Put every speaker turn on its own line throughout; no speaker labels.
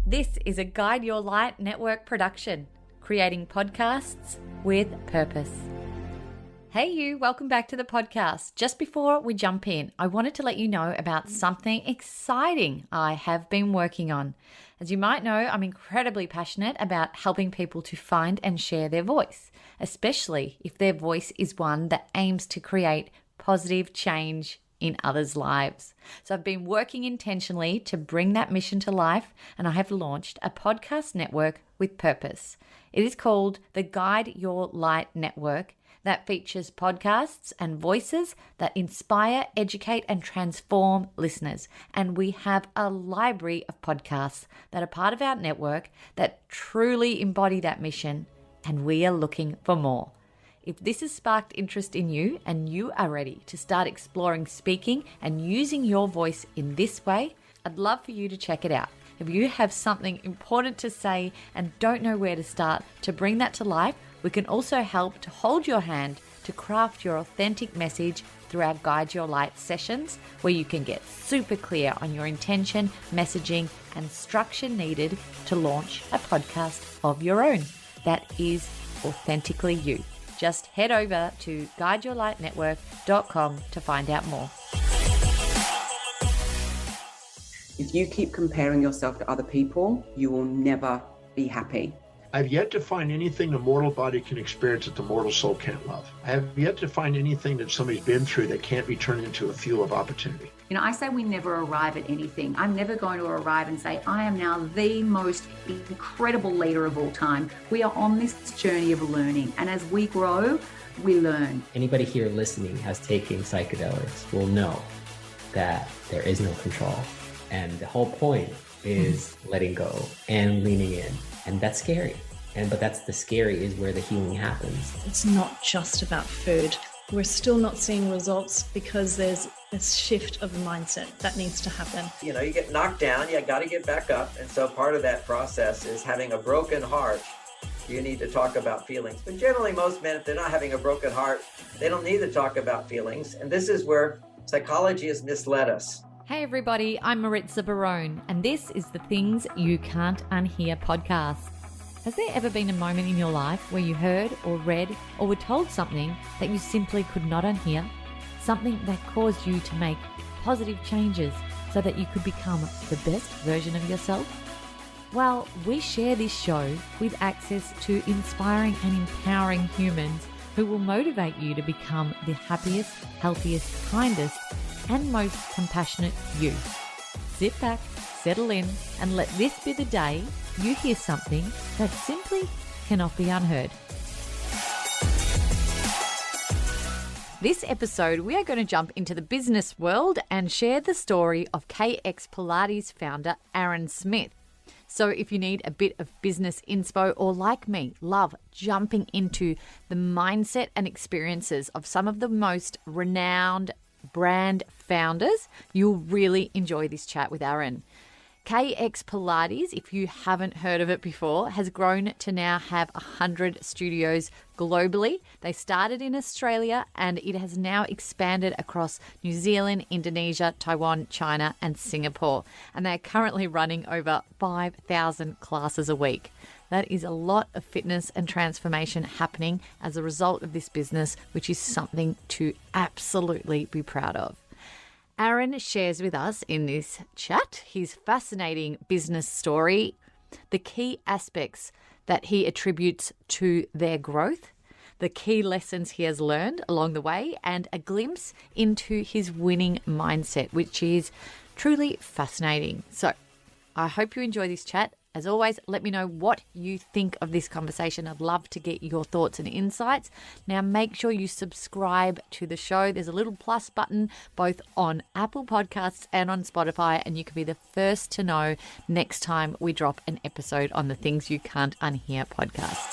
This is a Guide Your Light Network production, creating podcasts with purpose. Hey you, welcome back to the podcast. Just before we jump in, I wanted to let you know about something exciting I have been working on. As you might know, I'm incredibly passionate about helping people to find and share their voice, especially if their voice is one that aims to create positive change in others' lives. So I've been working intentionally to bring that mission to life, and I have launched a podcast network with purpose. It is called the Guide Your Light Network, that features podcasts and voices that inspire, educate, and transform listeners. And we have a library of podcasts that are part of our network that truly embody that mission, and we are looking for more. If this has sparked interest in you and you are ready to start exploring speaking and using your voice in this way, I'd love for you to check it out. If you have something important to say and don't know where to start to bring that to life, we can also help to hold your hand to craft your authentic message through our Guide Your Light sessions, where you can get super clear on your intention, messaging, and structure needed to launch a podcast of your own that is authentically you. Just head over to guideyourlightnetwork.com to find out more.
If you keep comparing yourself to other people, you will never be happy.
I've yet to find anything the mortal body can experience that the mortal soul can't love. I have yet to find anything that somebody's been through that can't be turned into a fuel of opportunity.
I say we never arrive at anything. I'm never going to arrive and say, I am now the most incredible leader of all time. We are on this journey of learning. And as we grow, we learn.
Anybody here listening has taken psychedelics will know that there is no control. And the whole point is letting go and leaning in. And that's scary. But that's the scary is where the healing happens.
It's not just about food. We're still not seeing results because there's this shift of mindset that needs to happen.
You get knocked down, you got to get back up. And so part of that process is having a broken heart. You need to talk about feelings. But generally, most men, if they're not having a broken heart, they don't need to talk about feelings. And this is where psychology has misled us.
Hey everybody, I'm Maritza Barone, and this is the Things You Can't Unhear podcast. Has there ever been a moment in your life where you heard or read or were told something that you simply could not unhear? Something that caused you to make positive changes so that you could become the best version of yourself? Well, we share this show with access to inspiring and empowering humans who will motivate you to become the happiest, healthiest, kindest, and most compassionate you. Sit back, settle in, and let this be the day you hear something that simply cannot be unheard. This episode, we are going to jump into the business world and share the story of KX Pilates founder Aaron Smith. So if you need a bit of business inspo, or like me, love jumping into the mindset and experiences of some of the most renowned brand founders, you'll really enjoy this chat with Aaron. KX Pilates, if you haven't heard of it before, has grown to now have 100 studios globally. They started in Australia and it has now expanded across New Zealand, Indonesia, Taiwan, China, and Singapore. And they're currently running over 5,000 classes a week. That is a lot of fitness and transformation happening as a result of this business, which is something to absolutely be proud of. Aaron shares with us in this chat his fascinating business story, the key aspects that he attributes to their growth, the key lessons he has learned along the way, and a glimpse into his winning mindset, which is truly fascinating. So I hope you enjoy this chat. As always, let me know what you think of this conversation. I'd love to get your thoughts and insights. Now, make sure you subscribe to the show. There's a little plus button both on Apple Podcasts and on Spotify, and you can be the first to know next time we drop an episode on the Things You Can't Unhear podcast.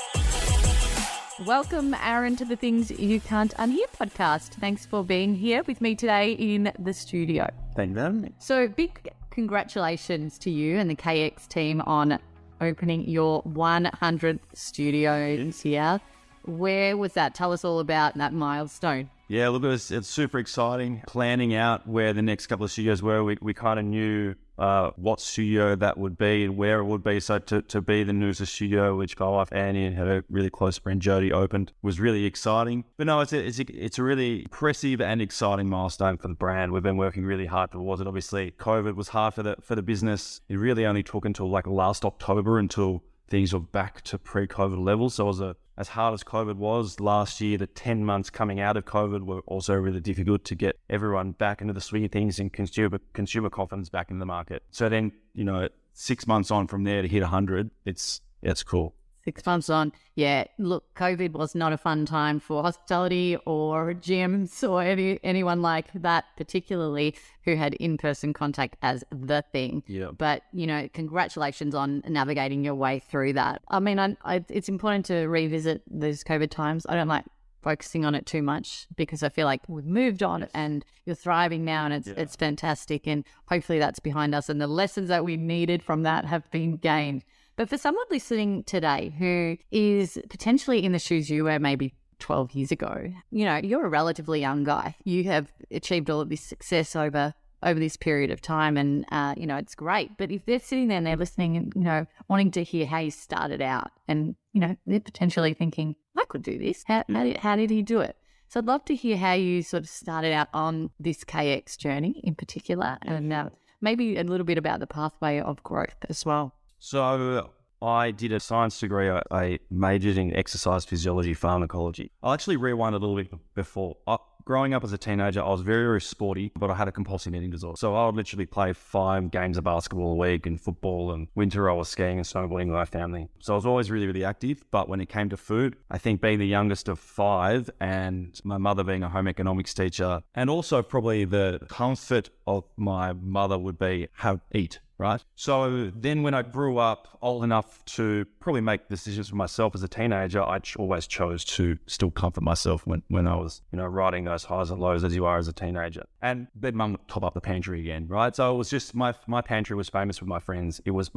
Welcome, Aaron, to the Things You Can't Unhear podcast. Thanks for being here with me today in the studio.
Thank you for having me.
So, big congratulations to you and the KX team on opening your 100th studio here. Where was that? Tell us all about that milestone.
Yeah, look, it's super exciting. Planning out where the next couple of studios were, we kind of knew what studio that would be and where it would be. So to be the Noosa studio, which my wife Annie and her really close friend Jody opened, was really exciting. But no, it's a really impressive and exciting milestone for the brand. We've been working really hard towards it. Obviously, COVID was hard for the business. It really only took until like last October until things were back to pre-COVID levels. So it was as hard as COVID was last year, the 10 months coming out of COVID were also really difficult to get everyone back into the swing of things and consumer confidence back in the market. So then, 6 months on from there to hit 100, it's cool.
6 months on. Yeah, look, COVID was not a fun time for hospitality or gyms or anyone like that, particularly who had in-person contact as the thing.
Yeah.
But, congratulations on navigating your way through that. I mean, it's important to revisit those COVID times. I don't like focusing on it too much because I feel like we've moved on and you're thriving now and it's fantastic, and hopefully that's behind us and the lessons that we needed from that have been gained. But for someone listening today who is potentially in the shoes you were maybe 12 years ago, you're a relatively young guy. You have achieved all of this success over this period of time, and, it's great. But if they're sitting there and they're listening and, wanting to hear how you started out and, they're potentially thinking, I could do this. How did he do it? So I'd love to hear how you sort of started out on this KX journey in particular, and maybe a little bit about the pathway of growth as well.
So I did a science degree. I majored in exercise physiology, pharmacology. I'll actually rewind a little bit before. Growing up as a teenager, I was very, very sporty, but I had a compulsive eating disorder. So I would literally play 5 games of basketball a week and football, and winter I was skiing and snowboarding with my family. So I was always really, really active. But when it came to food, I think being the youngest of 5 and my mother being a home economics teacher, and also probably the comfort of my mother would be eat. Right. So then when I grew up old enough to probably make decisions for myself as a teenager, I always chose to still comfort myself when I was, riding those highs and lows as you are as a teenager. And then mum would top up the pantry again. Right. So it was just my pantry was famous with my friends. It was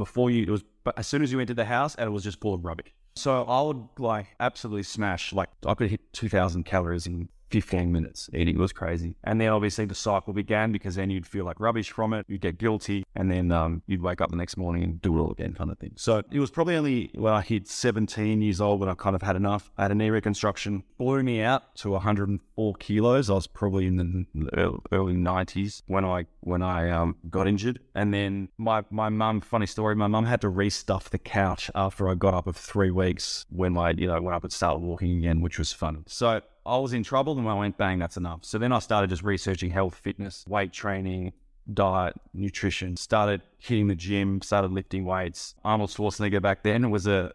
as soon as you entered the house, and it was just full of rubbish. So I would absolutely smash, I could hit 2,000 calories in 15 minutes eating. It was crazy. And then obviously the cycle began, because then you'd feel like rubbish from it, you'd get guilty, and then you'd wake up the next morning and do it all again, kind of thing. So it was probably only when I hit 17 years old when I kind of had enough. I had a knee reconstruction, blew me out to 104 kilos. I was probably in the early 90s when I got injured. And then my mum, funny story, my mum had to restuff the couch after I got up of 3 weeks when I could start walking again, which was fun. So I was in trouble, and when I went, bang, that's enough. So then I started just researching health, fitness, weight training, diet, nutrition, started hitting the gym, started lifting weights. Arnold Schwarzenegger back then was a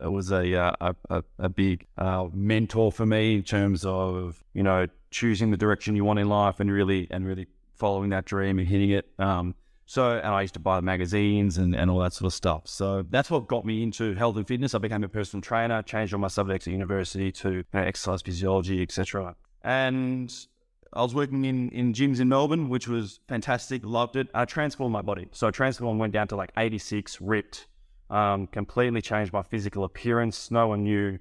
big mentor for me in terms of, choosing the direction you want in life and really following that dream and hitting it. And I used to buy the magazines and all that sort of stuff. So that's what got me into health and fitness. I became a personal trainer, changed all my subjects at university to exercise physiology, etc. And I was working in gyms in Melbourne, which was fantastic, loved it. I transformed my body. So I transformed, went down to 86, ripped, completely changed my physical appearance. No one knew.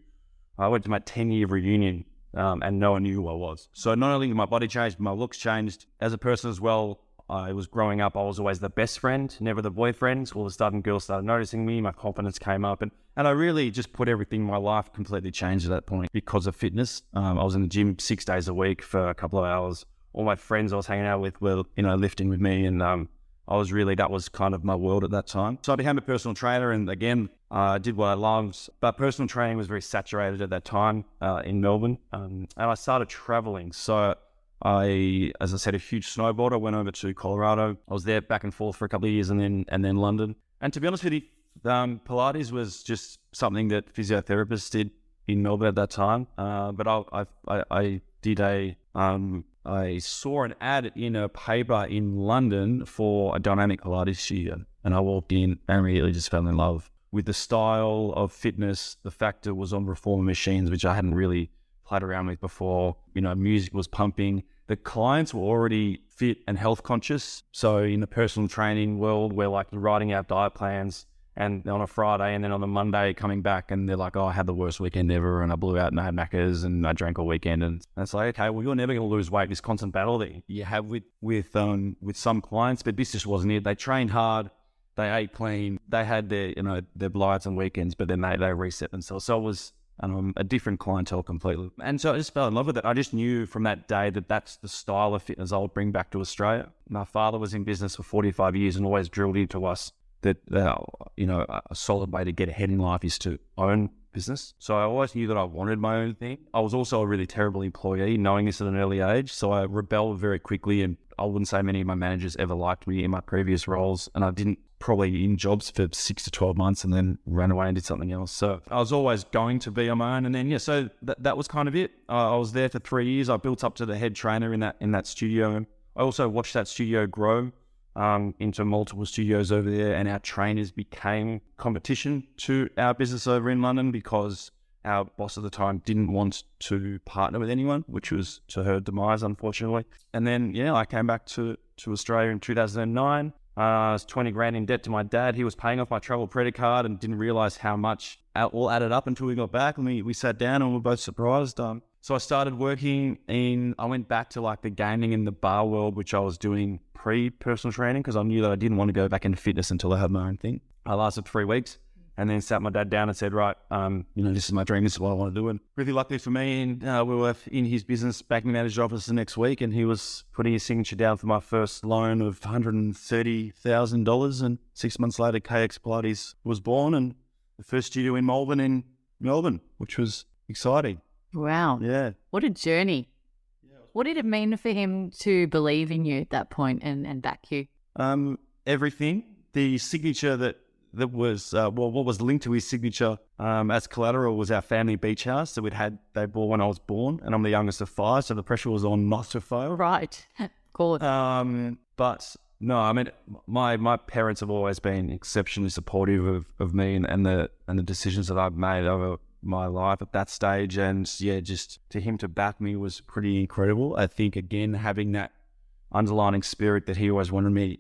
I went to my 10-year reunion and no one knew who I was. So not only did my body change, my looks changed. As a person as well, I was growing up, I was always the best friend, never the boyfriend. All of a sudden, girls started noticing me, my confidence came up, and I really just put everything in my life completely changed at that point because of fitness. I was in the gym 6 days a week for a couple of hours. All my friends I was hanging out with were, lifting with me, and that was kind of my world at that time. So I became a personal trainer, and again, I did what I loved, but personal training was very saturated at that time in Melbourne, and I started traveling. So as I said, a huge snowboarder, went over to Colorado. I was there back and forth for a couple of years, and then London. And to be honest with you, Pilates was just something that physiotherapists did in Melbourne at that time. But I saw an ad in a paper in London for a dynamic Pilates studio, and I walked in and immediately just fell in love with the style of fitness. The fact it was on reformer machines, which I hadn't really played around with before. Music was pumping. The clients were already fit and health conscious. So in the personal training world, we're writing out diet plans and on a Friday, and then on the Monday coming back, and they're like, "Oh, I had the worst weekend ever, and I blew out and I had macas and I drank all weekend." And it's like, okay, well, you're never going to lose weight. This constant battle that you have with some clients, but this just wasn't it. They trained hard, they ate clean, they had their their blights and weekends, but then they reset themselves. So it was a different clientele completely. And so I just fell in love with it. I just knew from that day that that's the style of fitness I would bring back to Australia. My father was in business for 45 years and always drilled into us that, a solid way to get ahead in life is to own business. So I always knew that I wanted my own thing. I was also a really terrible employee, knowing this at an early age. So I rebelled very quickly, and I wouldn't say many of my managers ever liked me in my previous roles. And I didn't probably in jobs for 6 to 12 months and then ran away and did something else. So I was always going to be on my own. And then, so that was kind of it. I was there for 3 years. I built up to the head trainer in that studio. I also watched that studio grow into multiple studios over there, and our trainers became competition to our business over in London because our boss at the time didn't want to partner with anyone, which was to her demise, unfortunately. And then, I came back to Australia in 2009. I was 20 grand in debt to my dad. He was paying off my travel credit card and didn't realize how much all added up until we got back. And we sat down and we were both surprised. So I started working I went back to like the gaming and the bar world, which I was doing pre-personal training because I knew that I didn't want to go back into fitness until I had my own thing. I lasted 3 weeks and then sat my dad down and said, right, this is my dream. This is what I want to do. And really luckily for me, we were in his business banking manager office the next week, and he was putting his signature down for my first loan of $130,000. And 6 months later, KX Pilates was born, and the first studio in Melbourne, which was exciting.
Wow.
Yeah.
What a journey. What did it mean for him to believe in you at that point and back you?
Everything. The signature that was, what was linked to his signature as collateral was our family beach house that they bought when I was born, and I'm the youngest of 5, so the pressure was on not to fail.
Right. Of course.
But no, I mean, my parents have always been exceptionally supportive of me and the decisions that I've made over my life at that stage. And just to him to back me was pretty incredible. I think, again, having that underlining spirit that he always wanted me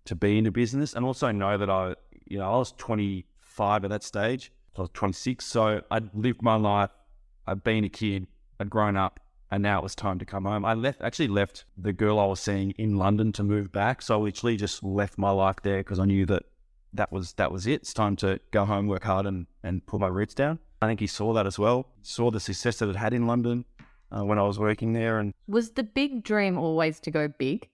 to be in a business, and also know that I was 25 at that stage. I was 26. So I'd lived my life. I'd been a kid. I'd grown up. And now it was time to come home. I actually left the girl I was seeing in London to move back. So I literally just left my life there because I knew that was it. It's time to go home, work hard, and put my roots down. I think he saw that as well. Saw the success that it had in London when I was working there. And
was the big dream always to go big?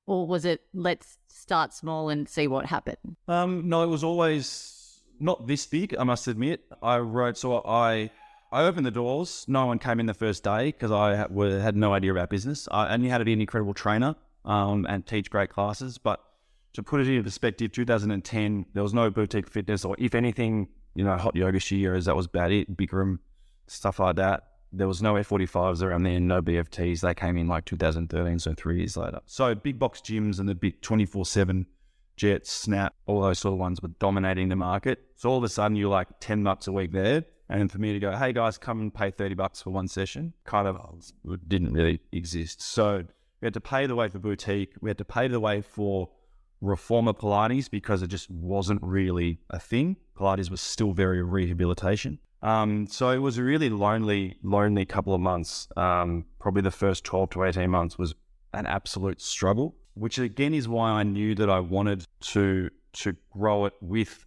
Or was it, let's start small and see what happened?
No, it was always not this big, I must admit. I opened the doors. No one came in the first day because I had no idea about business. I only had to be an incredible trainer and teach great classes. But to put it into perspective, 2010, there was no boutique fitness, or if anything, hot yoga studios, that was about it, big room, stuff like that. There was no F45s around there, no BFTs. They came in like 2013, so 3 years later. So big box gyms and the big 24/7 Jets, Snap, all those sort of ones were dominating the market. So all of a sudden you're like $10 a week there. And for me to go, hey guys, come and pay $30 for one session, kind of didn't really exist. So we had to pay the way for boutique. We had to pay the way for reformer Pilates because it just wasn't really a thing. Pilates was still very rehabilitation. So it was a really lonely couple of months. Probably the first 12 to 18 months was an absolute struggle, which again is why I knew that I wanted to grow it with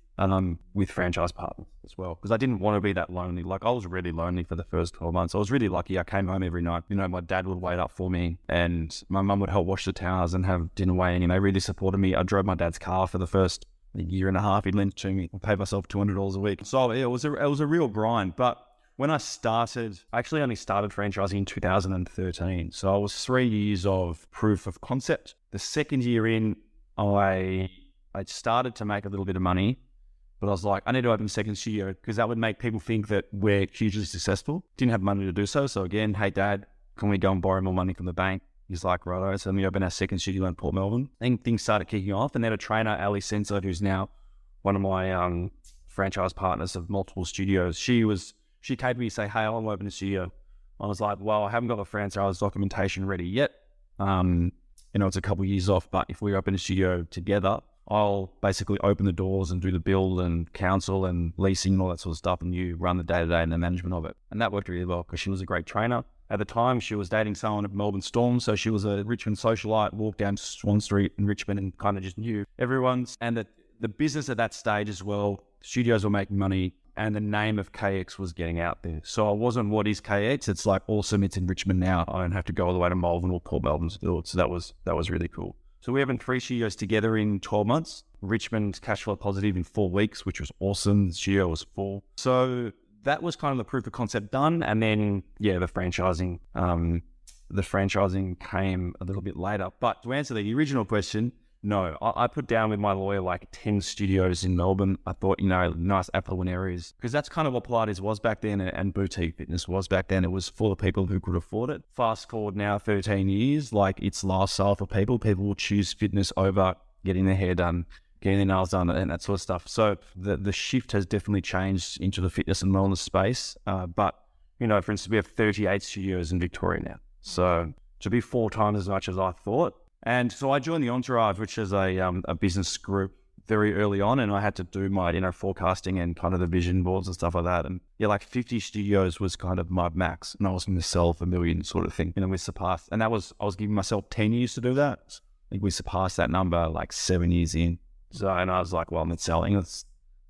franchise partners as well, because I didn't want to be that lonely. Like, I was really lonely for the first 12 months. I was really lucky. I came home every night. My dad would wait up for me, and my mum would help wash the towels and have dinner waiting, and they really supported me. I drove my dad's car for the first year and a half. He lent it to me. I paid myself $200 a week. So it was a real grind. But when I actually only started franchising in 2013. So I was 3 years of proof of concept. The second year in, I started to make a little bit of money. But I was like, I need to open a second studio because that would make people think that we're hugely successful. Didn't have money to do so. So again, hey, Dad, can we go and borrow more money from the bank? He's like, righto. So we opened our second studio in Port Melbourne. And things started kicking off. And then a trainer, Ali Sensor, who's now one of my franchise partners of multiple studios, she came to me and say, hey, I want to open a studio. I was like, well, I haven't got the franchise documentation ready yet. It's a couple of years off, but if we open a studio together, I'll basically open the doors and do the build and counsel and leasing and all that sort of stuff, and you run the day-to-day and the management of it. And that worked really well because she was a great trainer. At the time, she was dating someone at Melbourne Storm, so she was a Richmond socialite, walked down Swan Street in Richmond and kind of just knew everyone's. And the business at that stage as well, studios were making money, and the name of KX was getting out there. So I wasn't, what is KX? It's like, awesome, it's in Richmond now. I don't have to go all the way to Malvern or Port Melbourne to do it. So that was really cool. So we opened 3 studios together in 12 months. Richmond's cash flow positive in 4 weeks, which was awesome. The studio was full. So that was kind of the proof of concept done. And then, yeah, the franchising came a little bit later. But to answer the original question, no, I put down with my lawyer like 10 studios in Melbourne. I thought, nice affluent areas, because that's kind of what Pilates was back then and boutique fitness was back then. It was for the people who could afford it. Fast forward now 13 years, like it's lifestyle for people. People will choose fitness over getting their hair done, getting their nails done and that sort of stuff. So the shift has definitely changed into the fitness and wellness space. But, for instance, we have 38 studios in Victoria now. So to be 4 times as much as I thought. And so I joined the Entourage, which is a business group, very early on, and I had to do my forecasting and kind of the vision boards and stuff like that. And yeah, like 50 studios was kind of my max, and I was going to sell for $1 million sort of thing. We surpassed, and I was giving myself 10 years to do that. I think we surpassed that number like 7 years in. So, and I was like, well, I'm not selling. This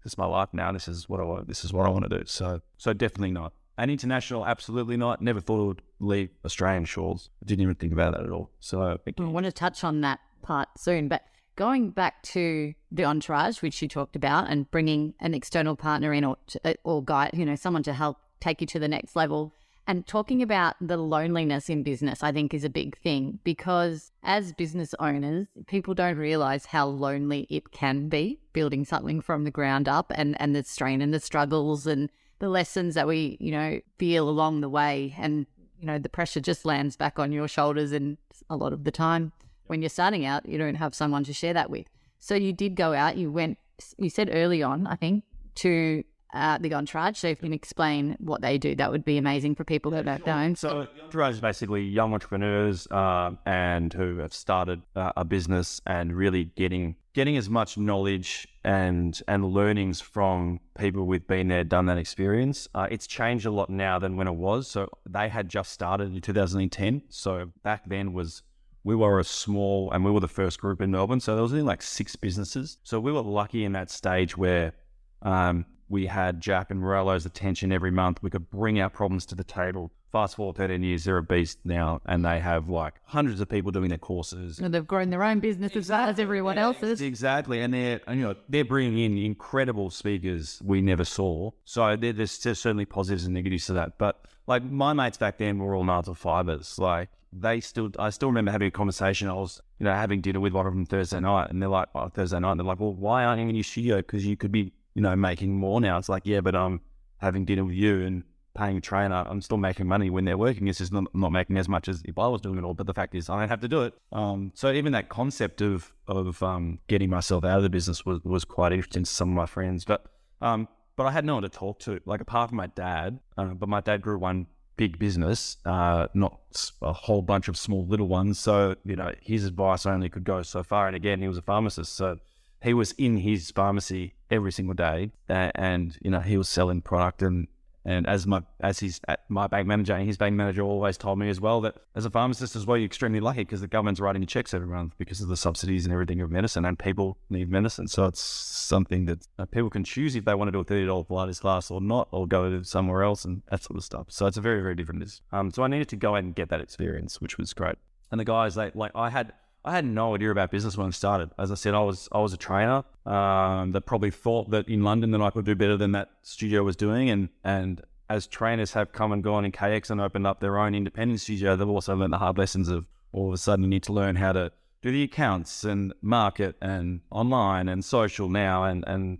is my life now. This is what I want. This is what I want to do. So definitely not. And international, absolutely not. Never thought it would leave Australian shores. I didn't even think about that at all. So
I want to touch on that part soon. But going back to the Entourage, which you talked about, and bringing an external partner in or guide, someone to help take you to the next level. And talking about the loneliness in business, I think is a big thing, because as business owners, people don't realize how lonely it can be building something from the ground up, and the strain and the struggles and the lessons that we, feel along the way. And, the pressure just lands back on your shoulders. And a lot of the time when you're starting out, you don't have someone to share that with. So you did go out, you said early on, I think, to the Entourage. So if you can explain what they do, that would be amazing for people that don't know.
So the Entourage is basically young entrepreneurs and who have started a business and really getting as much knowledge and learnings from people with been there, done that experience. It's changed a lot now than when it was. So they had just started in 2010. So back then we were a small, and we were the first group in Melbourne. So there was only like 6 businesses. So we were lucky in that stage where we had Jack and Morello's attention every month. We could bring our problems to the table. Fast forward 13 years, they're a beast now, and they have like hundreds of people doing their courses.
And they've grown their own business as everyone else's.
Exactly, and they're bringing in incredible speakers we never saw. So there's certainly positives and negatives to that. But like my mates back then were all 9 to 5ers. Like I still remember having a conversation. I was having dinner with one of them Thursday night, and they're like, Thursday night, and they're like, well, why aren't you in your studio? Because you could be making more now. It's like, yeah, but I'm having dinner with you and paying a trainer. I'm still making money when they're working. It's just not making as much as if I was doing it all. But the fact is, I don't have to do it. So even that concept of getting myself out of the business was quite interesting to some of my friends. But I had no one to talk to, like apart from my dad. But my dad grew one big business, not a whole bunch of small little ones. So his advice only could go so far. And again, he was a pharmacist, so he was in his pharmacy every single day, and he was selling product. And as my bank manager and his bank manager always told me as well, that as a pharmacist as well, you're extremely lucky because the government's writing you checks every month because of the subsidies and everything of medicine, and people need medicine. So it's something that people can choose if they want to do a $30 Pilates class or not, or go to somewhere else and that sort of stuff. So it's a very, very different business. So I needed to go and get that experience, which was great. And the guys, I had no idea about business when I started. As I said, I was a trainer that probably thought that in London that I could do better than that studio was doing. And as trainers have come and gone in KX and opened up their own independent studio, they've also learned the hard lessons of all of a sudden you need to learn how to do the accounts and market and online and social now. And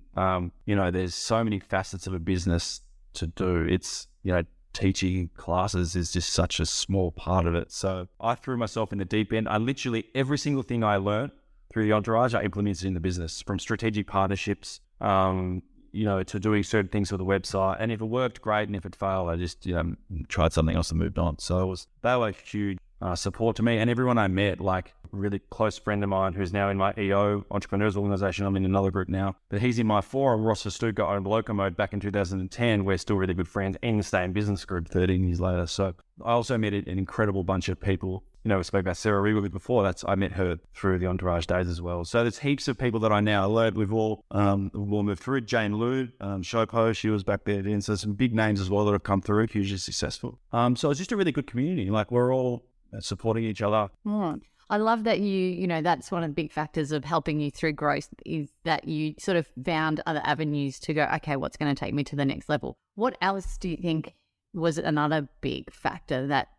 there's so many facets of a business to do. It's, teaching classes is just such a small part of it. So I threw myself in the deep end. I literally, every single thing I learned through the Entourage, I implemented in the business, from strategic partnerships, to doing certain things with the website. And if it worked, great. And if it failed, I just, tried something else and moved on. So they were huge support to me. And everyone I met, like really close friend of mine who's now in my EO entrepreneurs organization. I'm in another group now, but he's in my forum. Ross Verstuga owned Locomode back in 2010. We're still really good friends in the same business group 13 years later. So I also met an incredible bunch of people. You know, we spoke about Sarah Regal before. I met her through the Entourage days as well. So there's heaps of people that I now learned. We've all moved through. Jane Liu, Shopo, she was back there then. So some big names as well that have come through, hugely successful. So it's just a really good community. Like, we're all supporting each other.
I love that you know, that's one of the big factors of helping you through growth is that you sort of found other avenues to go, okay, what's going to take me to the next level? What else do you think was another big factor that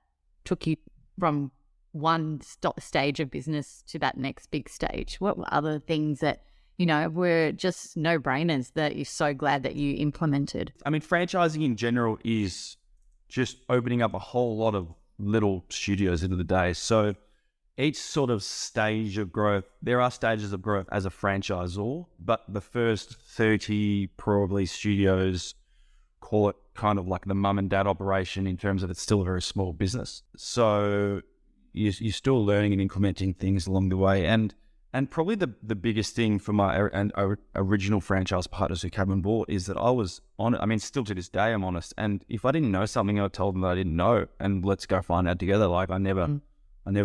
took you from one stage of business to that next big stage? What were other things that, you know, were just no-brainers that you're so glad that you implemented?
I mean, franchising in general is just opening up a whole lot of little studios into the day. So each sort of stage of growth, there are stages of growth as a franchisor, but the first 30 probably studios, call it kind of like the mum and dad operation in terms of it's still a very small business. So you're still learning and implementing things along the way. And probably the biggest thing for my original franchise partners who came on board is that I was honest. I mean, still to this day, I'm honest. And if I didn't know something, I told them that I didn't know, and let's go find out together. Like, I never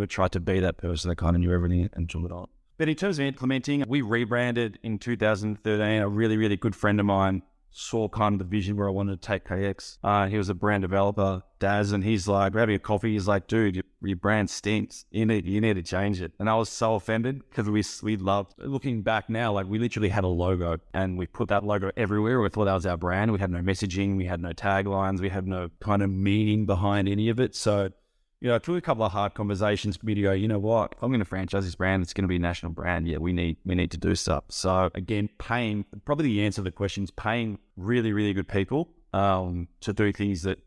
tried to be that person that kind of knew everything and took it on. But in terms of implementing, we rebranded in 2013. A really, really good friend of mine saw kind of the vision where I wanted to take KX. He was a brand developer, Daz, and he's like, we're having a coffee. He's like, dude, your brand stinks. You need to change it. And I was so offended because we loved, looking back now, like, we literally had a logo and we put that logo everywhere. We thought that was our brand. We had no messaging. We had no taglines. We had no kind of meaning behind any of it. So, you know, it took a couple of hard conversations for me to go, you know what, if I'm going to franchise this brand, it's going to be a national brand. Yeah, we need to do stuff. So again, probably the answer to the question is paying really, really good people to do things that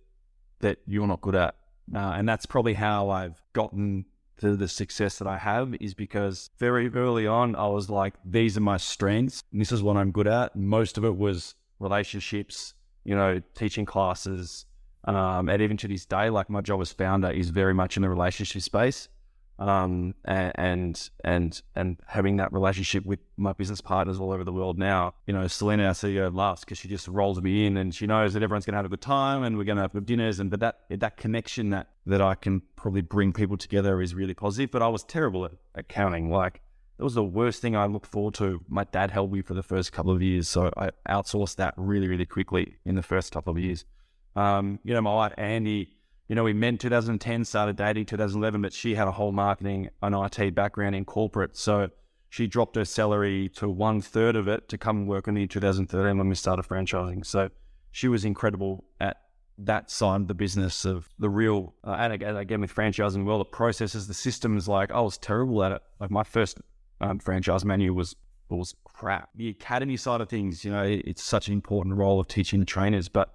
you're not good at. And that's probably how I've gotten to the success that I have, is because very early on, I was like, these are my strengths and this is what I'm good at. Most of it was relationships, you know, teaching classes, and even to this day, like, my job as founder is very much in the relationship space, and having that relationship with my business partners all over the world now. You know, Selena, our CEO, laughs because she just rolls me in and she knows that everyone's going to have a good time and we're going to have good dinners. But that connection that I can probably bring people together is really positive. But I was terrible at accounting. Like, that was the worst thing I looked forward to. My dad held me for the first couple of years, so I outsourced that really, really quickly in the first couple of years. You know, my wife, Andy, you know, we met in 2010, started dating 2011, but she had a whole marketing and IT background in corporate. So she dropped her salary to 1/3 of it to come and work with me in 2013 when we started franchising. So she was incredible at that side of the business of the real, and again with franchising, well, the processes, the systems, like, I was terrible at it. Like, my first franchise menu was crap. The academy side of things, you know, it's such an important role of teaching the trainers, but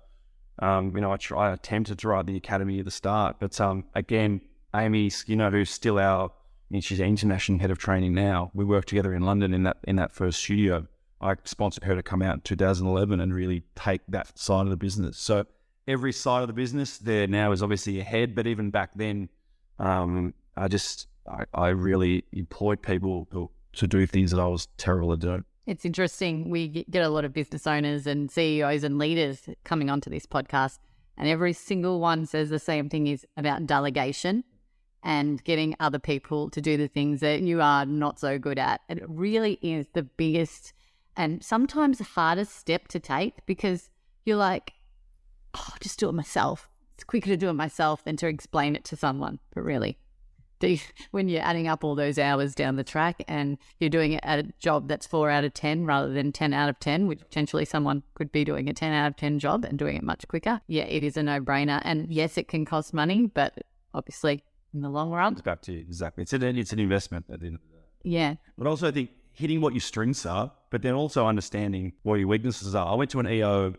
you know, I attempted to write the academy at the start, but again, Amy, you know, who's still she's international head of training now. We worked together in London in that first studio. I sponsored her to come out in 2011 and really take that side of the business. So every side of the business there now is obviously ahead, but even back then, I really employed people to do things that I was terrible at doing.
It's interesting. We get a lot of business owners and CEOs and leaders coming onto this podcast, and every single one says the same thing, is about delegation and getting other people to do the things that you are not so good at. And it really is the biggest and sometimes the hardest step to take, because you're like, oh, I'll just do it myself. It's quicker to do it myself than to explain it to someone. But really, when you're adding up all those hours down the track and you're doing it at a job that's 4 out of 10 rather than 10 out of 10, which potentially someone could be doing a 10 out of 10 job and doing it much quicker. Yeah, it is a no-brainer. And yes, it can cost money, but obviously in the long run.
It's back to you, exactly. It's an investment at the end of the day.
Yeah.
But also I think hitting what your strengths are, but then also understanding what your weaknesses are. I went to an EO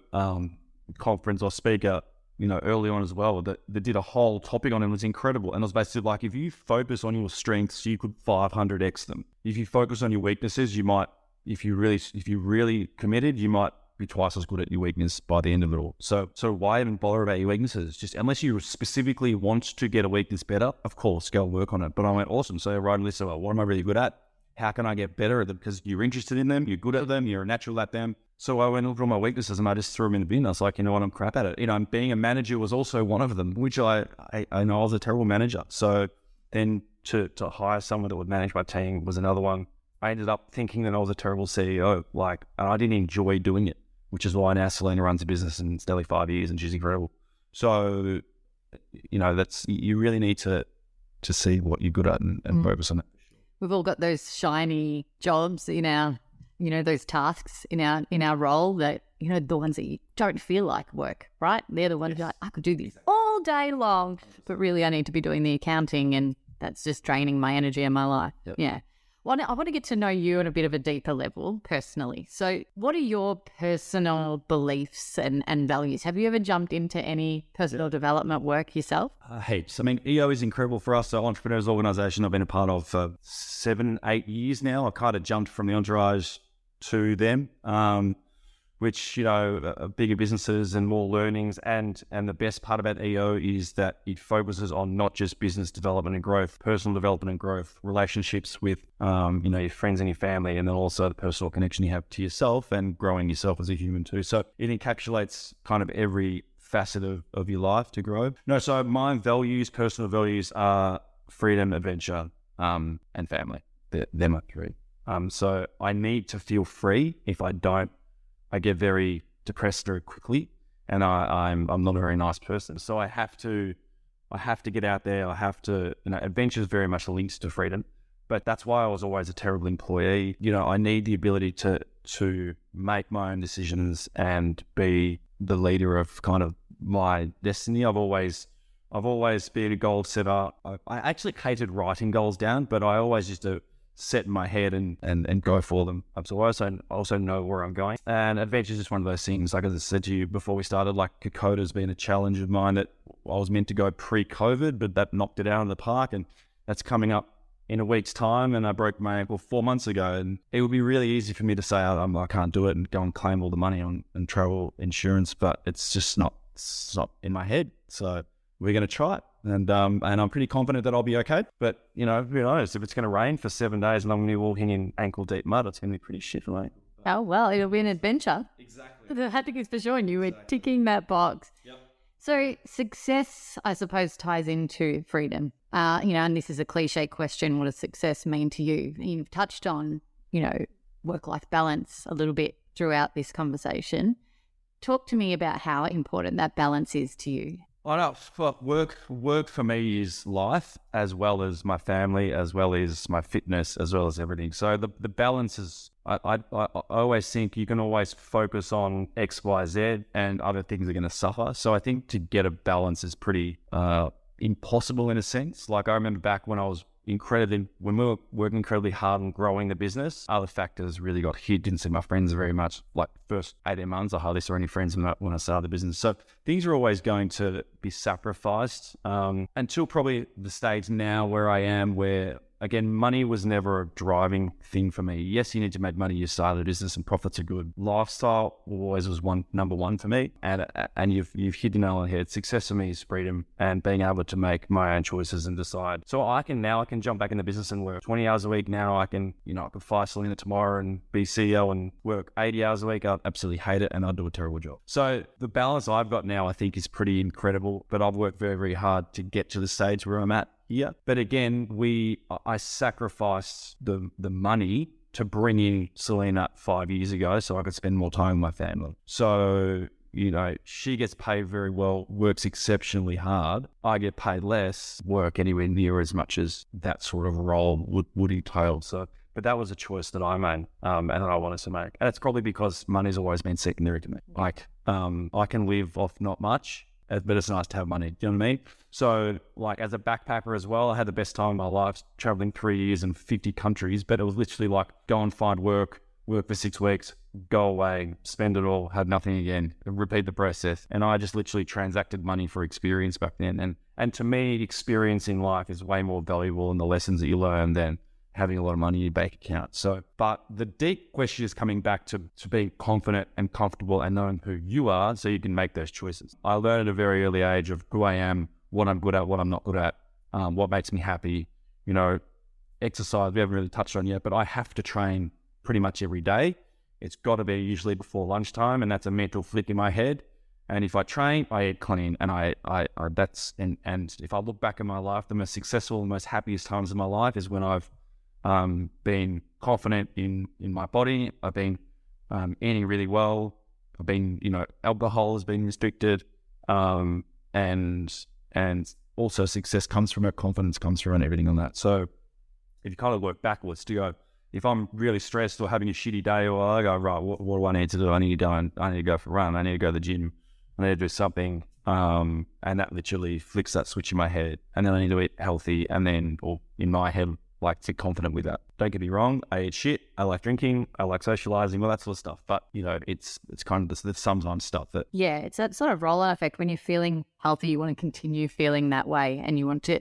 conference or speaker, you know, early on as well, that did a whole topic on it. It was incredible. And it was basically like, if you focus on your strengths, you could 500x them. If you focus on your weaknesses, you might, if you're really committed, you might be twice as good at your weakness by the end of it all. So why even bother about your weaknesses? Just unless you specifically want to get a weakness better, of course, go work on it. But I went, awesome. So I wrote a list of, well, what am I really good at? How can I get better at them? Because you're interested in them, you're good at them, you're a natural at them. So I went over all my weaknesses and I just threw them in the bin. I was like, you know what, I'm crap at it. You know, being a manager was also one of them, which I know I was a terrible manager. So then to hire someone that would manage my team was another one. I ended up thinking that I was a terrible CEO, and I didn't enjoy doing it, which is why now Selena runs a business and it's nearly 5 years and she's incredible. So, you know, you really need to see what you're good at and focus on it.
We've all got those shiny jobs in our, you know, those tasks in our role that, you know, the ones that you don't feel like work, right? They're the ones you're like, I could do this all day long, but really I need to be doing the accounting and that's just draining my energy and my life. Yep. Yeah. Well, I want to get to know you on a bit of a deeper level personally. So what are your personal beliefs and values? Have you ever jumped into any personal development work yourself?
Heaps. I mean, EO is incredible for us. So Entrepreneurs Organisation I've been a part of for 7-8 years now. I kind of jumped from the entourage to them, which, you know, bigger businesses and more learnings. And the best part about EO is that it focuses on not just business development and growth, personal development and growth, relationships with, you know, your friends and your family, and then also the personal connection you have to yourself and growing yourself as a human too. So it encapsulates kind of every facet of your life to grow. No, so my values, personal values are freedom, adventure, and family. They're my three. So I need to feel free. If I don't, I get very depressed very quickly, and I'm not a very nice person. So I have to get out there. I have to, you know, adventure is very much linked to freedom, but that's why I was always a terrible employee. You know, I need the ability to make my own decisions and be the leader of kind of my destiny. I've always been a goal setter. I actually hated writing goals down, but I always used to set in my head and go for them. So I also know where I'm going. And adventure is just one of those things. Like as I said to you before we started, like Kokoda's been a challenge of mine that I was meant to go pre-COVID, but that knocked it out of the park. And that's coming up in a week's time. And I broke my ankle 4 months ago. And it would be really easy for me to say, I can't do it and go and claim all the money on and travel insurance, but it's not in my head. So we're going to try it. And I'm pretty confident that I'll be okay. But, you know, who knows? If it's going to rain for 7 days and I'm going to be walking in ankle-deep mud, it's going to be pretty shit, right?
Oh, well, it'll be an adventure.
Exactly.
I had to get for sure, and you were ticking that box.
Yep.
So success, I suppose, ties into freedom. You know, and this is a cliche question, what does success mean to you? You've touched on, you know, work-life balance a little bit throughout this conversation. Talk to me about how important that balance is to you.
I know work for me is life, as well as my family, as well as my fitness, as well as everything. So the balance is, I always think you can always focus on X, Y, Z, and other things are going to suffer. So I think to get a balance is pretty impossible in a sense. Like I remember back when when we were working incredibly hard on growing the business, other factors really got hit. Didn't see my friends very much. Like first 18 months, I hardly saw any friends when I started the business. So things are always going to be sacrificed until probably the stage now where I am, where again, money was never a driving thing for me. Yes, you need to make money. You started a business and profits are good. Lifestyle always was number one for me. And you've hit the nail on the head. Success for me is freedom and being able to make my own choices and decide. So I can jump back in the business and work 20 hours a week. Now I can fly Selena tomorrow and be CEO and work 80 hours a week. I'd absolutely hate it and I'd do a terrible job. So the balance I've got now, I think, is pretty incredible, but I've worked very, very hard to get to the stage where I'm at. Yeah, but again, I sacrificed the money to bring in Selena 5 years ago so I could spend more time with my family. So, you know, she gets paid very well, works exceptionally hard. I get paid less, work anywhere near as much as that sort of role would entail. So, but that was a choice that I made and that I wanted to make. And it's probably because money's always been secondary to me. Like, I can live off not much, but it's nice to have money. Do you know what I mean? So like as a backpacker as well, I had the best time of my life traveling 3 years in 50 countries, but it was literally like go and find work for 6 weeks, go away, spend it all, have nothing again, repeat the process. And I just literally transacted money for experience back then. And to me, experience in life is way more valuable, and the lessons that you learn than having a lot of money in your bank account. So, but the deep question is coming back to being confident and comfortable and knowing who you are so you can make those choices. I learned at a very early age of who I am, what I'm good at, what I'm not good at, what makes me happy. You know, exercise, we haven't really touched on yet, but I have to train pretty much every day. It's got to be usually before lunchtime, and that's a mental flick in my head. And if I train, I eat clean, and and if I look back in my life, the most successful, the most happiest times of my life is when I've been confident in my body. I've been eating really well. I've been, alcohol has been restricted, and also success comes from it, confidence comes from it, and everything on that. So if you kind of work backwards to go, if I'm really stressed or having a shitty day, or I go, right, what do I need to do? I need to go for a run. I need to go to the gym. I need to do something. And that literally flicks that switch in my head. And then I need to eat healthy. And then, or in my head, like, to confident with that. Don't get me wrong. I eat shit. I like drinking. I like socializing, all that sort of stuff. But, it's kind of the sometimes stuff that.
Yeah, it's that sort of roll-on effect. When you're feeling healthy, you want to continue feeling that way, and you want to,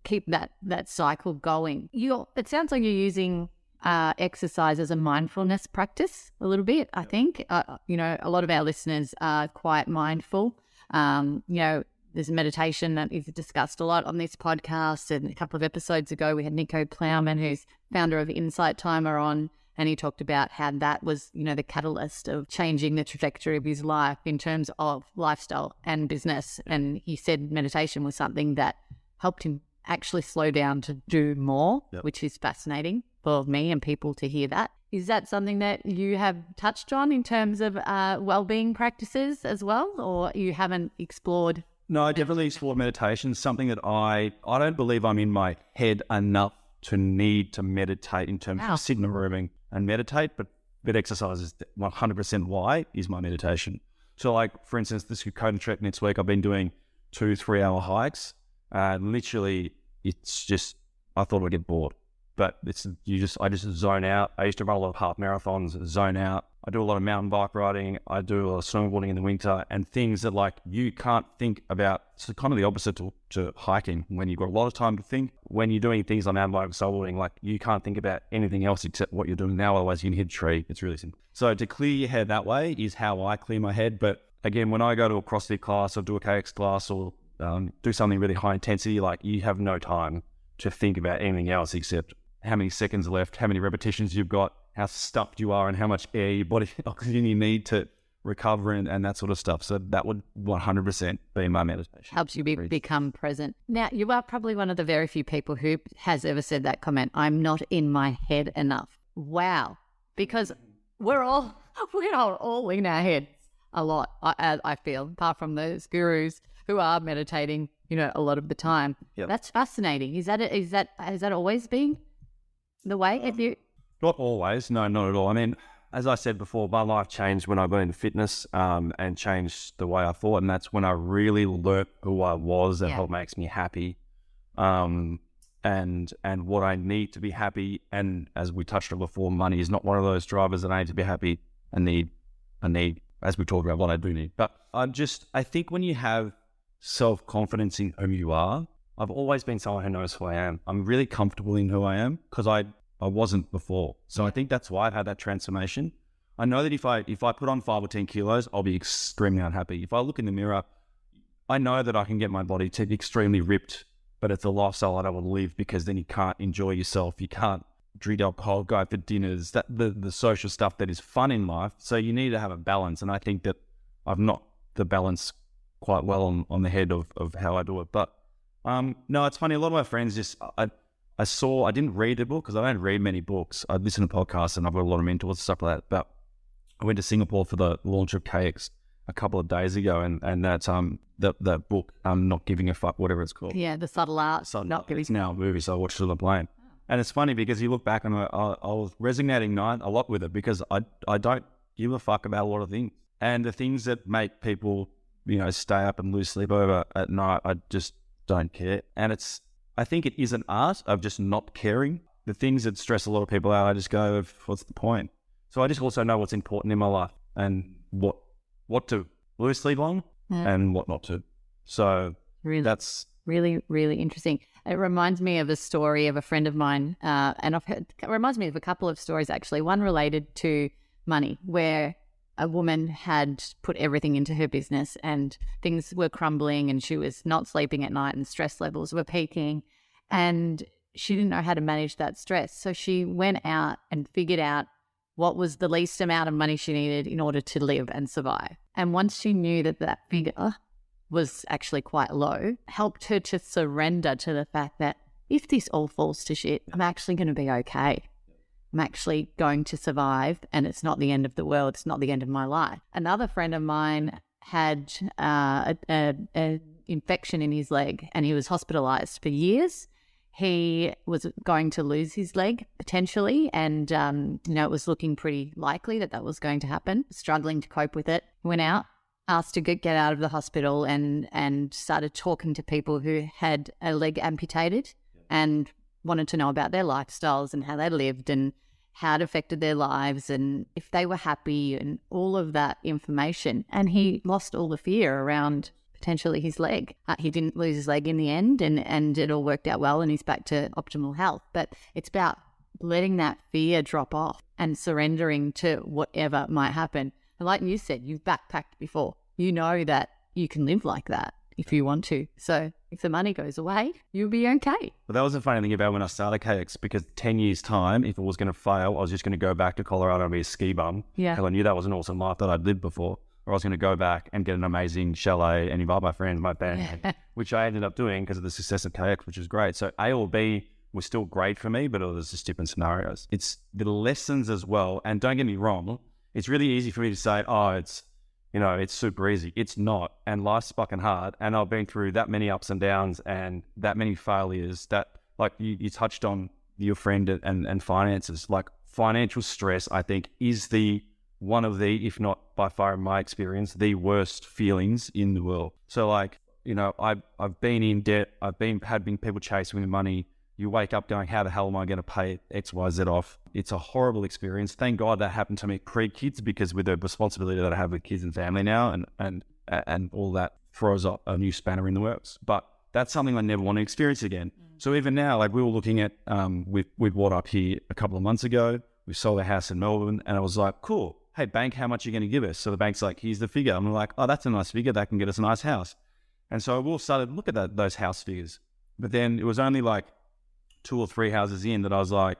keep that cycle going. It sounds like you're using exercise as a mindfulness practice a little bit, I think. A lot of our listeners are quite mindful. There's meditation that is discussed a lot on this podcast, and a couple of episodes ago we had Nico Plowman, who's founder of Insight Timer, on, and he talked about how that was, the catalyst of changing the trajectory of his life in terms of lifestyle and business. And he said meditation was something that helped him actually slow down to do more, which is fascinating for me and people to hear that. Is that something that you have touched on in terms of well-being practices as well, or you haven't explored?
No, I definitely explored meditation. Something that I don't believe I'm in my head enough to need to meditate in terms of sitting in a room and meditate, but exercise is 100% why is my meditation. So, like, for instance, this Dakota trek next week, I've been doing 2-3 hour hikes. Literally, it's just, I thought I'd get bored, but I just zone out. I used to run a lot of half marathons, zone out. I do a lot of mountain bike riding. I do a lot of snowboarding in the winter, and things that, like, you can't think about. So kind of the opposite to hiking, when you've got a lot of time to think. When you're doing things like mountain bike and snowboarding, like, you can't think about anything else except what you're doing now. Otherwise you can hit a tree. It's really simple. So to clear your head that way is how I clear my head. But again, when I go to a CrossFit class or do a KX class or do something really high intensity, like, you have no time to think about anything else except how many seconds left, how many repetitions you've got, how stuffed you are, and how much air your body oxygen you need to recover and that sort of stuff. So that would 100% be my meditation.
Helps you become present. Now, you are probably one of the very few people who has ever said that comment, I'm not in my head enough. Wow. Because we're all in our heads a lot, I feel, apart from those gurus who are meditating, a lot of the time. Yep. That's fascinating. Has that always been the way? Have you?
Not always. No, not at all. I mean, as I said before, my life changed when I got into fitness and changed the way I thought. And that's when I really learnt who I was and what makes me happy and what I need to be happy. And as we touched on before, money is not one of those drivers that I need to be happy. I need, as we talked about, what I do need. But I think when you have self-confidence in who you are, I've always been someone who knows who I am. I'm really comfortable in who I am because I wasn't before. So I think that's why I've had that transformation. I know that if I put on 5 or 10 kilos, I'll be extremely unhappy. If I look in the mirror, I know that I can get my body to be extremely ripped, but it's a lifestyle I don't want to live because then you can't enjoy yourself. You can't drink alcohol, go for dinners, the social stuff that is fun in life. So you need to have a balance. And I think that I've knocked the balance quite well on the head of how I do it. But no, it's funny. A lot of my friends just, I didn't read a book because I don't read many books. I listen to podcasts and I've got a lot of mentors and stuff like that. But I went to Singapore for the launch of KX a couple of days ago, and that's that book, Not Giving a Fuck, whatever it's called.
Yeah, The Subtle Art. Not Giving.
It's now a movie, so I watched it on the plane. Oh. And it's funny because you look back and I was resonating a lot with it because I don't give a fuck about a lot of things. And the things that make people, stay up and lose sleep over at night, I just don't care. And I think it is an art of just not caring. The things that stress a lot of people out, I just go, what's the point? So I just also know what's important in my life and what to lose sleep on and what not to. So
really?
that's
Really, really interesting. It reminds me of a story of a friend of mine, and it reminds me of a couple of stories actually. One related to money, where a woman had put everything into her business and things were crumbling and she was not sleeping at night and stress levels were peaking, and she didn't know how to manage that stress. So she went out and figured out what was the least amount of money she needed in order to live and survive. And once she knew that figure was actually quite low, helped her to surrender to the fact that if this all falls to shit, I'm actually going to be okay. I'm actually going to survive, and it's not the end of the world. It's not the end of my life. Another friend of mine had an infection in his leg, and he was hospitalized for years. He was going to lose his leg potentially, and it was looking pretty likely that was going to happen. Struggling to cope with it, went out, asked to get out of the hospital, and started talking to people who had a leg amputated and wanted to know about their lifestyles and how they lived and how it affected their lives and if they were happy and all of that information. And he lost all the fear around potentially his leg. He didn't lose his leg in the end, and it all worked out well and he's back to optimal health. But it's about letting that fear drop off and surrendering to whatever might happen. And like you said, you've backpacked before. You know that you can live like that if you want to. So if the money goes away, you'll be okay.
But that was the funny thing about when I started KX, because 10 years time, if it was going to fail, I was just going to go back to Colorado and be a ski bum.
Yeah.
Because I knew that was an awesome life that I'd lived before. Or I was going to go back and get an amazing chalet and invite my friends, my band, which I ended up doing because of the success of KX, which was great. So A or B was still great for me, but it was just different scenarios. It's the lessons as well. And don't get me wrong, it's really easy for me to say, oh, it's super easy. It's not. And life's fucking hard. And I've been through that many ups and downs and that many failures that, like you touched on your friend and finances. Like financial stress, I think, is one of the, if not by far in my experience, the worst feelings in the world. So like, I've been in debt. I've had people chasing me money. You wake up going, how the hell am I going to pay X, Y, Z off? It's a horrible experience. Thank God that happened to me pre-kids, because with the responsibility that I have with kids and family now and all that throws up a new spanner in the works. But that's something I never want to experience again. So even now, like we were looking at, we bought up here a couple of months ago. We sold a house in Melbourne and I was like, cool. Hey, bank, how much are you going to give us? So the bank's like, here's the figure. I'm like, oh, that's a nice figure. That can get us a nice house. And so we all started to look at those house figures. But then it was only like 2 or 3 houses in that I was like,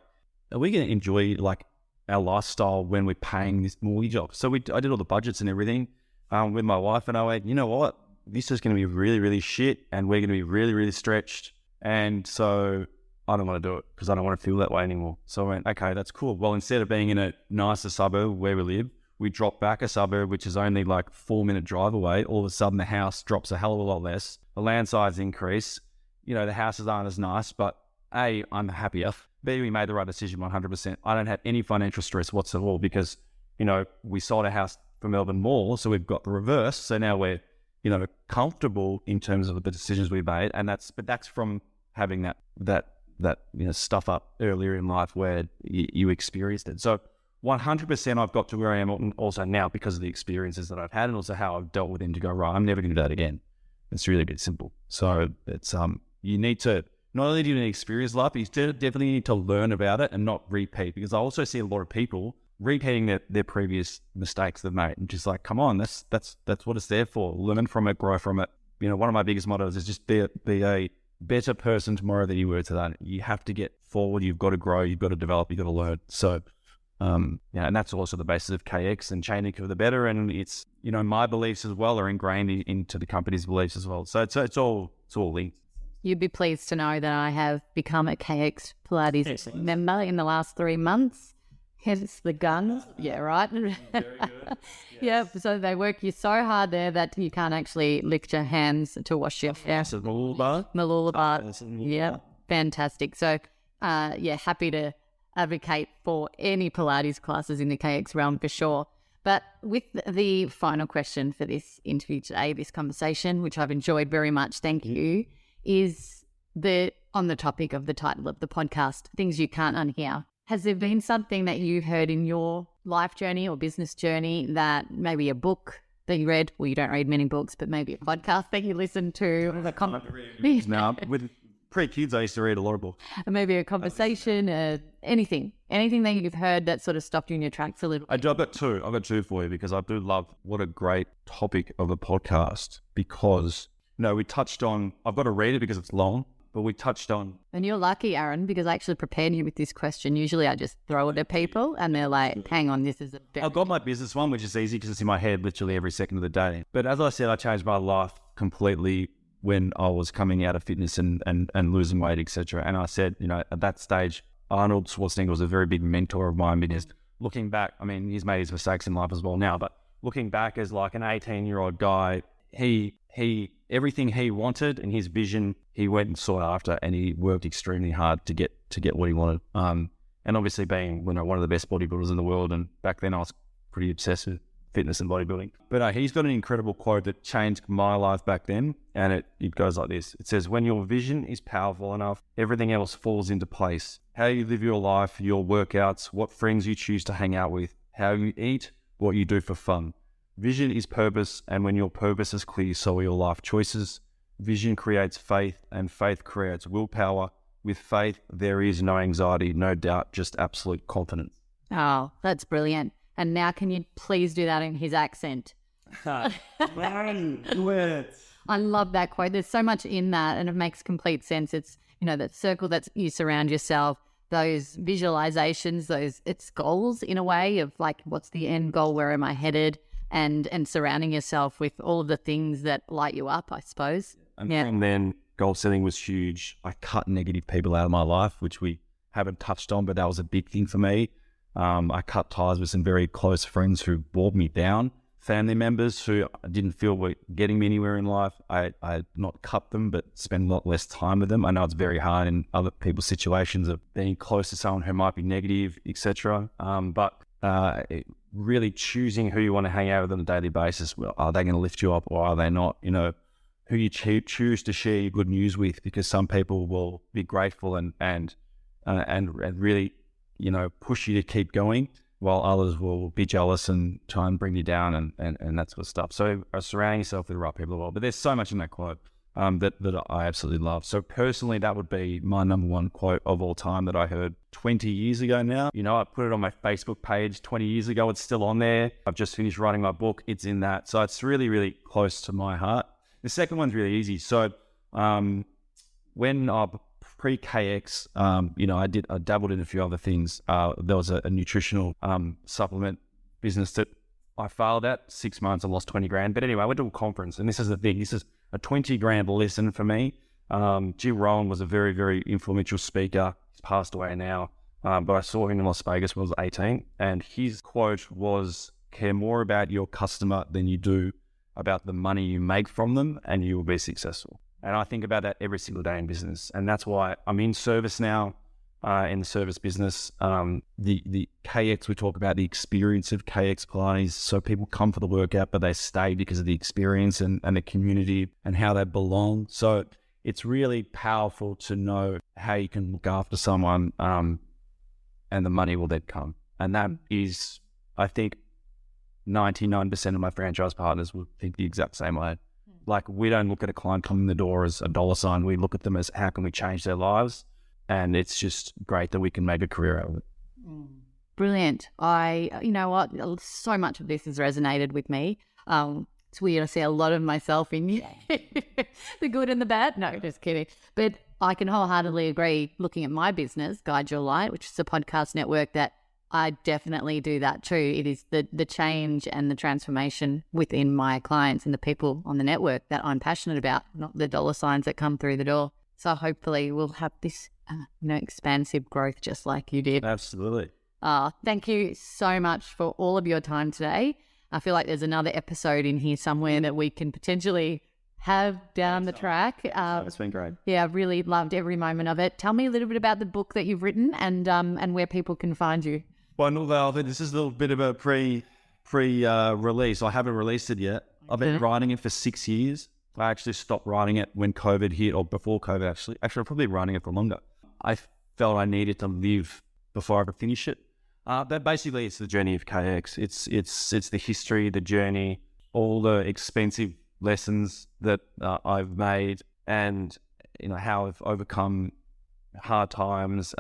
are we going to enjoy like our lifestyle when we're paying this mortgage off? So I did all the budgets and everything with my wife, and I went, you know what? This is going to be really, really shit, and we're going to be really, really stretched. And so I don't want to do it because I don't want to feel that way anymore. So I went, okay, that's cool. Well, instead of being in a nicer suburb where we live, we dropped back a suburb, which is only like 4-minute drive away. All of a sudden the house drops a hell of a lot less. The land size increase. The houses aren't as nice, but A, I'm happier. B, we made the right decision 100%. I don't have any financial stress whatsoever because, we sold a house for Melbourne Mall, so we've got the reverse. So now we're, comfortable in terms of the decisions we made. And that's from having that stuff up earlier in life where you experienced it. So 100% I've got to where I am also now because of the experiences that I've had and also how I've dealt with them to go, right, I'm never going to do that again. It's really a bit simple. So it's, you need to, not only do you need to experience life, but you definitely need to learn about it and not repeat, because I also see a lot of people repeating their previous mistakes they've made and just like, come on, that's what it's there for. Learn from it, grow from it. One of my biggest mottos is just be a better person tomorrow than you were today. You have to get forward. You've got to grow. You've got to develop. You've got to learn. So, and that's also the basis of KX and chaining for the better. And it's, my beliefs as well are ingrained into the company's beliefs as well. So it's all linked.
You'd be pleased to know that I have become a KX Pilates member in the last 3 months. Hence the guns. Yeah, right. Very good. Yes. Yeah, so they work you so hard there that you can't actually lift your hands to wash your hair.
So Malula bar.
Yeah, fantastic. So, happy to advocate for any Pilates classes in the KX realm for sure. But with the final question for this interview today, this conversation, which I've enjoyed very much, thank you, is on the topic of the title of the podcast, Things You Can't Unhear. Has there been something that you've heard in your life journey or business journey that maybe a book, that you read? Well, you don't read many books, but maybe a podcast that you listen to.
Now, with pre-kids, I used to read a lot of books.
Maybe a conversation, anything that you've heard that sort of stopped you in your tracks a little.
I've got two for you, because I do love what a great topic of a podcast, because, we touched on, I've got to read it because it's long, but we touched on.
And you're lucky, Aaron, because I actually prepared you with this question. Usually I just throw it at people and they're like, hang on, this is a very...
I've got my business one, which is easy because it's in my head literally every second of the day. But as I said, I changed my life completely when I was coming out of fitness and losing weight, etc. And I said, at that stage, Arnold Schwarzenegger was a very big mentor of mine, because looking back, I mean, he's made his mistakes in life as well now, but looking back as like an 18-year-old guy, he everything he wanted and his vision, he went and sought after, and he worked extremely hard to get what he wanted. And obviously being one of the best bodybuilders in the world, and back then I was pretty obsessed with fitness and bodybuilding. But he's got an incredible quote that changed my life back then, and it goes like this. It says, when your vision is powerful enough, everything else falls into place. How you live your life, your workouts, what friends you choose to hang out with, how you eat, what you do for fun. Vision is purpose, and when your purpose is clear, so are your life choices. Vision creates faith, and faith creates willpower. With faith, there is no anxiety, no doubt, just absolute confidence.
Oh, that's brilliant. And now can you please do that in his accent? I love that quote. There's so much in that, and it makes complete sense. It's, that circle that you surround yourself, those visualizations, it's goals in a way of like, what's the end goal? Where am I headed? And surrounding yourself with all of the things that light you up, I suppose.
And from then, goal setting was huge. I cut negative people out of my life, which we haven't touched on, but that was a big thing for me. I cut ties with some very close friends who brought me down, family members who I didn't feel were getting me anywhere in life. I not cut them, but spend a lot less time with them. I know it's very hard in other people's situations of being close to someone who might be negative, etc. But really choosing who you want to hang out with on a daily basis. Well, are they going to lift you up, or are they not? Who you choose to share your good news with, because some people will be grateful and really, push you to keep going, while others will be jealous and try and bring you down and that sort of stuff. So surrounding yourself with the right people as well. But there's so much in that quote that I absolutely love. So personally, that would be my number one quote of all time that I heard 20 years ago now. I put it on my Facebook page 20 years ago. It's still on there. I've just finished writing my book. It's in that. So it's really, really close to my heart. The second one's really easy. So when I pre-KX, I dabbled in a few other things. There was a nutritional supplement business that I failed at. 6 months, I lost 20 grand. But anyway, I went to a conference, and this is the thing. This is a 20 grand lesson for me. Jim Rohn was a very, very influential speaker. He's passed away now. But I saw him in Las Vegas when I was 18. And his quote was, care more about your customer than you do about the money you make from them, and you will be successful. And I think about that every single day in business. And that's why I'm in service now, in the service business. The KX, we talk about the experience of KX Pilates. So people come for the workout, but they stay because of the experience and the community and how they belong. So it's really powerful to know how you can look after someone, and the money will then come. And that is, I think, 99% of my franchise partners would think the exact same way. Like, we don't look at a client coming in the door as a dollar sign. We look at them as how can we change their lives? And it's just great that we can make a career out of it.
Brilliant. You know what? So much of this has resonated with me. It's weird. I see a lot of myself in you. The good and the bad. No, just kidding. But I can wholeheartedly agree, looking at my business, Guide Your Light, which is a podcast network, that I definitely do that too. It is the change and the transformation within my clients and the people on the network that I'm passionate about, not the dollar signs that come through the door. So hopefully we'll have this, expansive growth just like you did.
Absolutely.
Thank you so much for all of your time today. I feel like there's another episode in here somewhere that we can potentially have down the track.
It's been great.
Yeah, I've really loved every moment of it. Tell me a little bit about the book that you've written and where people can find you.
Well, this is a little bit of a pre-release. I haven't released it yet. I've been writing it for 6 years. I actually stopped writing it when COVID hit, or before COVID actually. Actually, I'm probably writing it for longer. I felt I needed to live before I could finish it. But basically, it's the journey of KX. It's the history, the journey, all the expensive lessons that I've made, and how I've overcome hard times.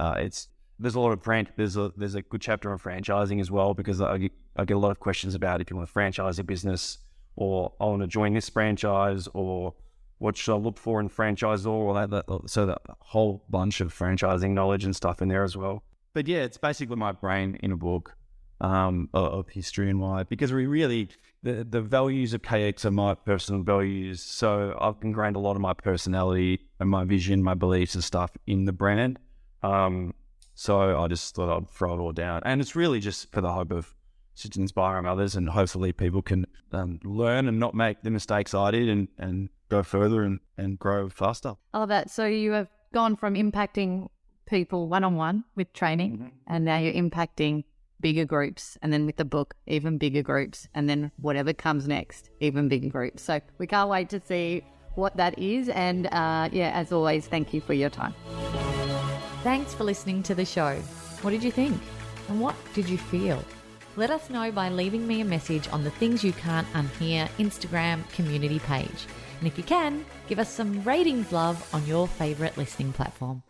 There's a lot of there's a good chapter on franchising as well, because I get a lot of questions about if you want to franchise your business, or I want to join this franchise, or what should I look for in franchisor, or that whole bunch of franchising knowledge and stuff in there as well. But yeah, it's basically my brain in a book of history and why, because we really, the values of KX are my personal values. So I've ingrained a lot of my personality and my vision, my beliefs and stuff in the brand. So I just thought I'd throw it all down. And it's really just for the hope of just inspiring others, and hopefully people can learn and not make the mistakes I did, and go further and grow faster.
I love that. So you have gone from impacting people one-on-one with training, and now you're impacting bigger groups, and then with the book, even bigger groups, and then whatever comes next, even bigger groups. So we can't wait to see what that is. And as always, thank you for your time. Thanks for listening to the show. What did you think? And what did you feel? Let us know by leaving me a message on the Things You Can't Unhear Instagram community page. And if you can, give us some ratings love on your favourite listening platform.